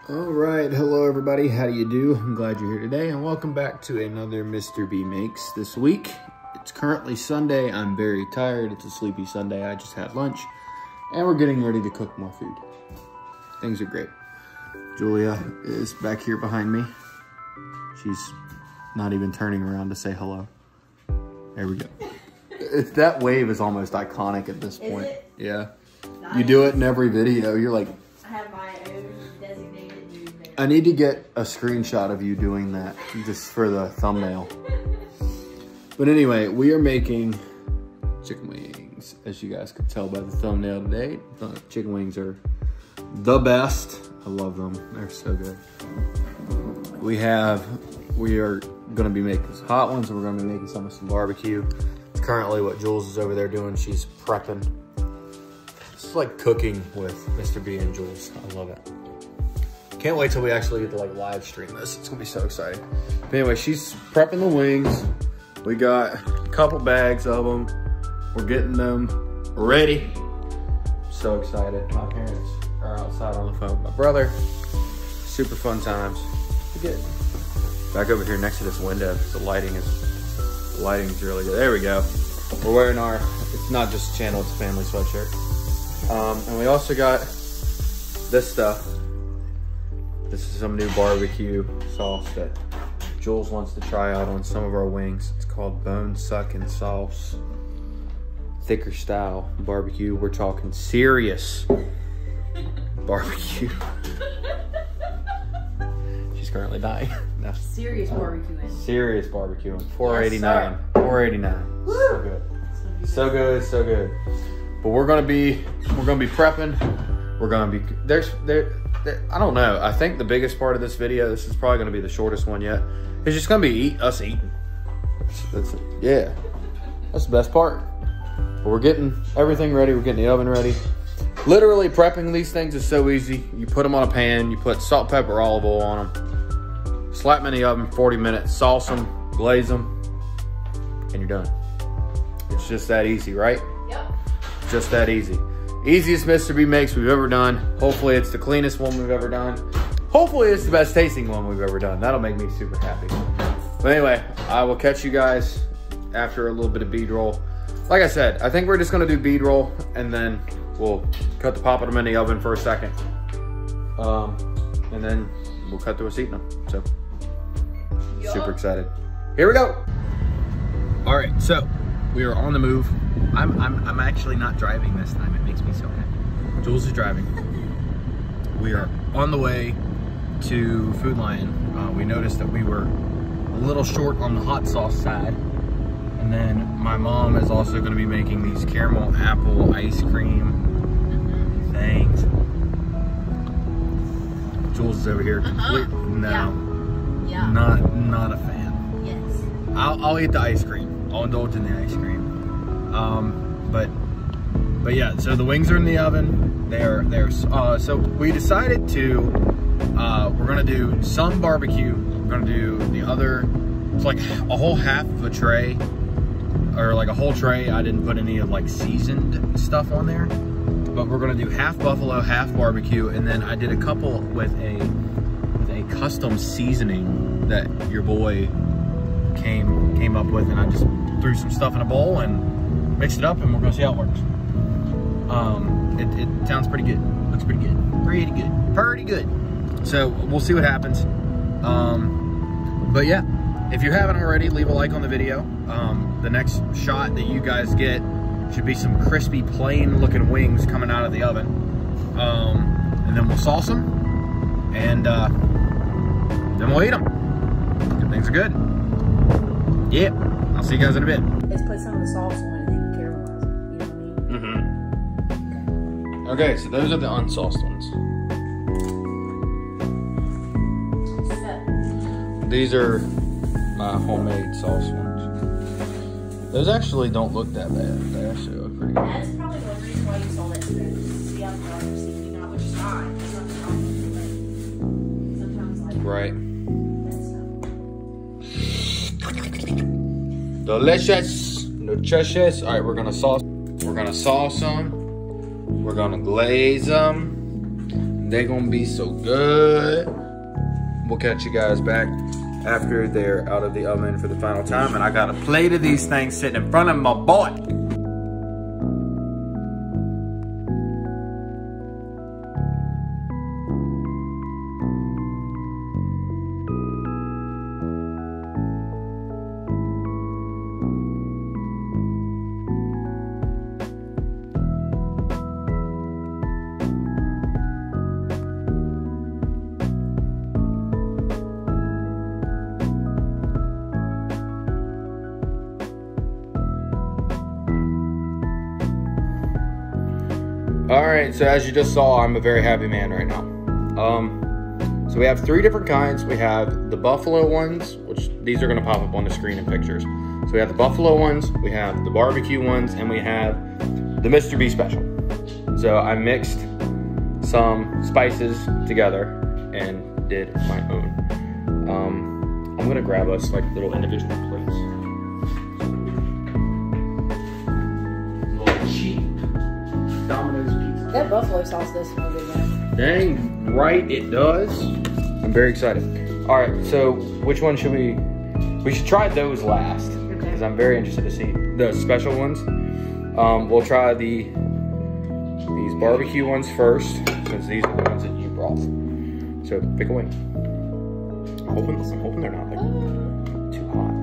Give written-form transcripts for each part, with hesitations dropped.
All right, hello everybody, how do you do? I'm glad you're here today and welcome back to another Mr. B Makes this week. It's currently Sunday, I'm very tired, it's a sleepy Sunday, I just had lunch and we're getting ready to cook more food. Things are great. Julia is back here behind me. She's not even turning around to say hello. There we go. That wave is almost iconic at this point. Is it? Yeah. Nice. You do it in every video, you're like, I have my own designated dude there. I need to get a screenshot of you doing that just for the thumbnail. But anyway, we are making chicken wings. As you guys could tell by the thumbnail today, the chicken wings are the best. I love them, they're so good. We are gonna be making some hot ones and we're gonna be making some barbecue. It's currently what Jules is over there doing. She's prepping. It's like cooking with Mr. B and Jules. I love it. Can't wait till we actually get to like live stream this. It's gonna be so exciting. But anyway, she's prepping the wings. We got a couple bags of them. We're getting them ready. So excited. My parents are outside on the phone with my brother. Super fun times. We get back over here next to this window. The lighting's really good. There we go. We're wearing our, it's not just a channel, it's a family sweatshirt. And we also got this stuff. This is some new barbecue sauce that Jules wants to try out on some of our wings. It's called bone sucking sauce. Thicker style barbecue. We're talking serious barbecue. She's currently dying. No. Serious barbecuing. Serious barbecuing. $4.89. Yes, $4.89. So good. So good, so good. But we're gonna be prepping. We're gonna be I don't know. I think the biggest part of this video, this is probably gonna be the shortest one yet. It's just gonna be us eating. That's it. Yeah, that's the best part. But we're getting everything ready. We're getting the oven ready. Literally prepping these things is so easy. You put them on a pan. You put salt, pepper, olive oil on them. Slap them in the oven 40 minutes. Sauce them, glaze them, and you're done. It's just that easy, right? Yep. Just that easy. Easiest Mr. B Makes we've ever done. Hopefully it's the cleanest one we've ever done. Hopefully it's the best tasting one we've ever done. That'll make me super happy. But anyway, I will catch you guys after a little bit of B-roll. Like I said, I think we're just gonna do B-roll and then we'll cut the pop of them in the oven for a second. And then we'll cut to us eating them. So, super excited. Here we go. All right, so we are on the move. I'm actually not driving this time. It makes me so happy. Jules is driving. We are on the way to Food Lion. We noticed that we were a little short on the hot sauce side. And then my mom is also gonna be making these caramel apple ice cream things. Jules is over here. No, yeah. Not a fan. Yes. I'll eat the ice cream. I'll indulge in the ice cream. But yeah, so the wings are in the oven. So we decided to, we're gonna do some barbecue. We're gonna do the other, it's like a whole half of a tray, or like a whole tray. I didn't put any of like seasoned stuff on there, but we're gonna do half buffalo, half barbecue. And then I did a couple with a custom seasoning that your boy came up with, and I just threw some stuff in a bowl and mixed it up, and we're gonna see how it works. It sounds pretty good. Looks pretty good. Pretty good. So we'll see what happens. But yeah, if you haven't already, leave a like on the video. The next shot that you guys get should be some crispy, plain looking wings coming out of the oven. And then we'll sauce them, and then we'll eat them. Good things are good. Yeah, I'll see you guys in a bit. Let's put some of the sauce on it and then caramelize it. You know what I mean? Mm-hmm. Okay, so those are the unsauced ones. So, These are my homemade sauce ones. Those actually don't look that bad. They actually look pretty good. that's probably one reason why you saw that today. See how the dark seafood not, which is fine. It's not the problem. Sometimes like Right. that stuff. Delicious. Nutritious. All right, we're gonna sauce them. We're gonna glaze them. They're gonna be so good. We'll catch you guys back after they're out of the oven for the final time. And I got a plate of these things sitting in front of my boy. All right, so as you just saw, I'm a very happy man right now. So we have 3 different kinds. We have the buffalo ones, which these are gonna pop up on the screen in pictures. So we have the buffalo ones, we have the barbecue ones, and we have the Mr. B special. So I mixed some spices together and did my own. I'm gonna grab us like little individual plates. Little cheap Domino's pizza. That buffalo sauce does smell good, man. Dang right it does. I'm very excited. All right, so which one should we should try those last because I'm very interested to see the special ones. We'll try these barbecue ones first since these are the ones that you brought. So pick a wing. I'm hoping they're not like too hot.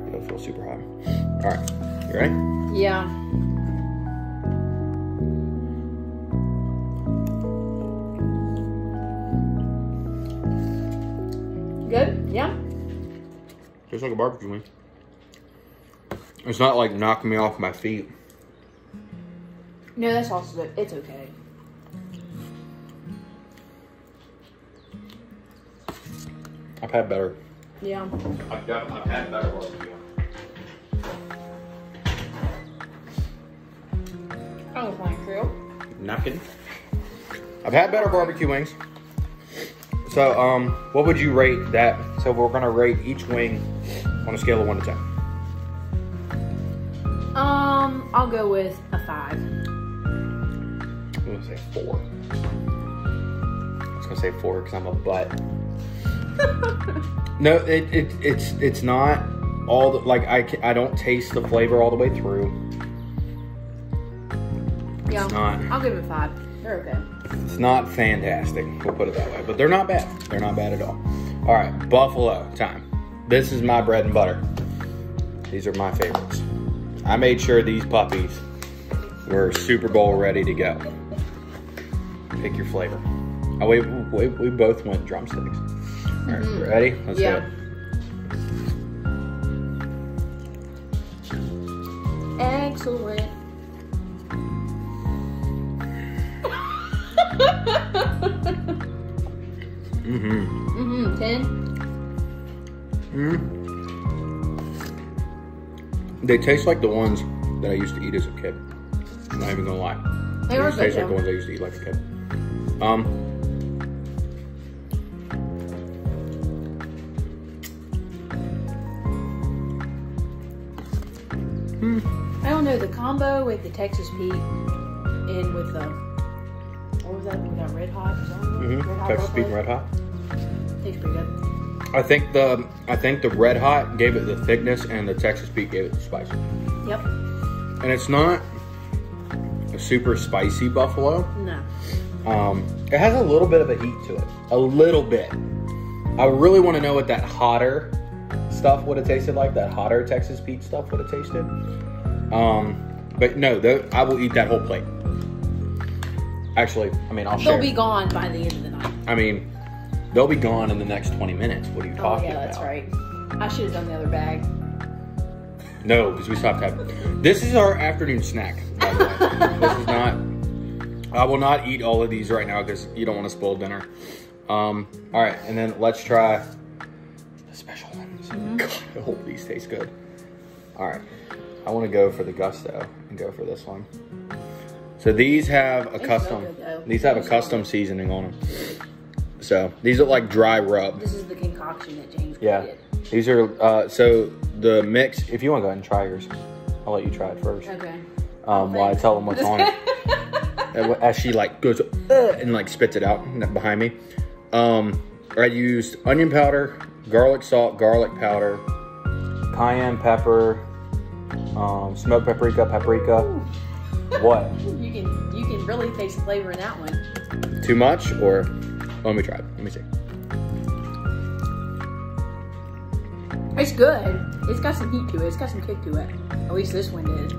They don't feel super hot. All right, you ready? Yeah. Good? Yeah? Tastes like a barbecue wing. It's not like knocking me off my feet. No, that sauce is good. It's okay. I've had better. Yeah. I've had better barbecue. I was flying crew. Not kidding. I've had better barbecue wings. So, what would you rate that? So we're gonna rate each wing on a scale of 1 to 10. I'll go with a 5. I'm gonna say 4. I was gonna say 4 because I'm a butt. No, it's not all the, like I don't taste the flavor all the way through. Yeah. It's not. I'll give it a 5. They're okay. It's not fantastic, we'll put it that way, but they're not bad. They're not bad at all. All right, buffalo time. This is my bread and butter. These are my favorites. I made sure these puppies were Super Bowl ready to go. Pick your flavor. Oh, we both went drumsticks. All right, ready? Let's do it. Excellent. Mm-hmm. 10. They taste like the ones that I used to eat as a kid. I'm not even gonna lie. They were taste like the ones I used to eat like a kid. I don't know, the combo with the Texas Pete and with the, what was that? We got Red Hot. Is that what it was? Red Hot Texas Pete and Red Hot. Tastes pretty good. I think the Red Hot gave it the thickness and the Texas Pete gave it the spice. Yep. And it's not a super spicy buffalo. No. It has a little bit of a heat to it. A little bit. I really want to know what that hotter stuff would have tasted like. That hotter Texas Pete stuff would have tasted. But no, I will eat that whole plate. Actually, I mean, I'll share. They'll be gone by the end of the night. I mean, they'll be gone in the next 20 minutes. What are you talking about? Yeah, that's right. I should have done the other bag. No, because we stopped having. This is our afternoon snack, by the way. This is not. I will not eat all of these right now because you don't want to spoil dinner. All right, and then let's try the special ones. God, I hope these taste good. All right, I want to go for the gusto and go for this one. So these have a custom. These have a custom seasoning on them. So these are like dry rub. This is the concoction that James Yeah, created. these are so the mix. If you want to go ahead and try yours, I'll let you try it first. Okay. While I tell them what's on it. as she like goes and like spits it out behind me. I used onion powder, garlic salt, garlic powder, cayenne pepper, smoked paprika. Ooh. What? You can really taste the flavor in that one. Too much or let me try it. Let me see. It's good. It's got some heat to it. It's got some kick to it. At least this one did.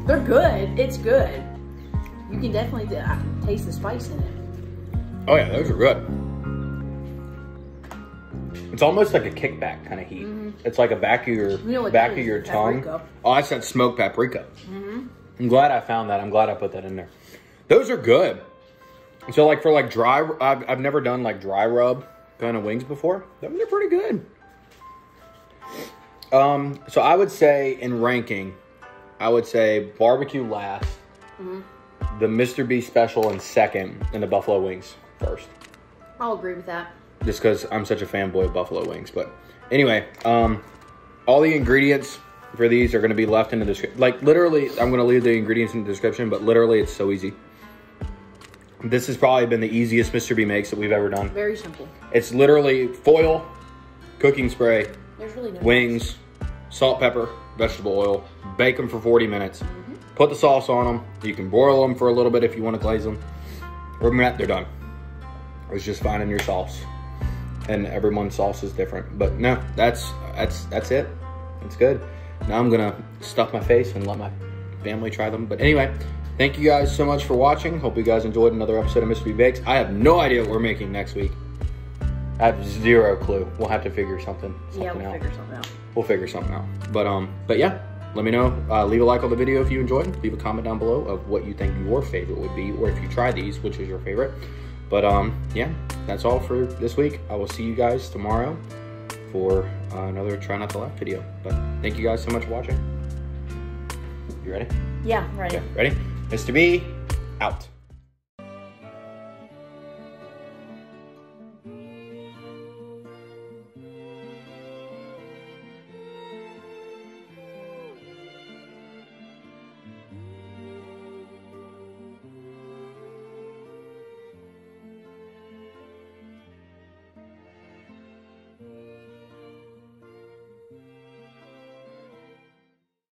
They're good. It's good. You can definitely taste the spice in it. Oh yeah, those are good. It's almost like a kickback kind of heat. It's like a back of your tongue. Paprika. Oh, that's that smoked paprika. Mm-hmm. I'm glad I found that. I'm glad I put that in there. Those are good. So like for like dry, I've never done like dry rub kind of wings before. Those are pretty good. So I would say in ranking, I would say barbecue last, the Mr. B special in second, and the buffalo wings first. I'll agree with that. Just because I'm such a fanboy of buffalo wings. But anyway, all the ingredients for these are going to be left in the description. Like literally, I'm going to leave the ingredients in the description, but literally it's so easy. This has probably been the easiest Mr. B makes that we've ever done. Very simple. It's literally foil, cooking spray, There's really no wings, salt, pepper, vegetable oil, bake them for 40 minutes. Put the sauce on them. You can broil them for a little bit if you want to glaze them. Other than that, they're done. It's just finding your sauce. And everyone's sauce is different. But no, that's it. It's good. Now I'm gonna stuff my face and let my family try them. But anyway, thank you guys so much for watching. Hope you guys enjoyed another episode of Mr. B Bakes. I have no idea what we're making next week. I have zero clue. We'll have to figure something out. figure something out. We'll figure something out. But yeah, let me know. Leave a like on the video if you enjoyed. Leave a comment down below of what you think your favorite would be, or if you try these, which is your favorite. But yeah, that's all for this week. I will see you guys tomorrow for another Try Not to Laugh video. But thank you guys so much for watching. You ready? Yeah, ready. Okay, ready? Mr. B, out.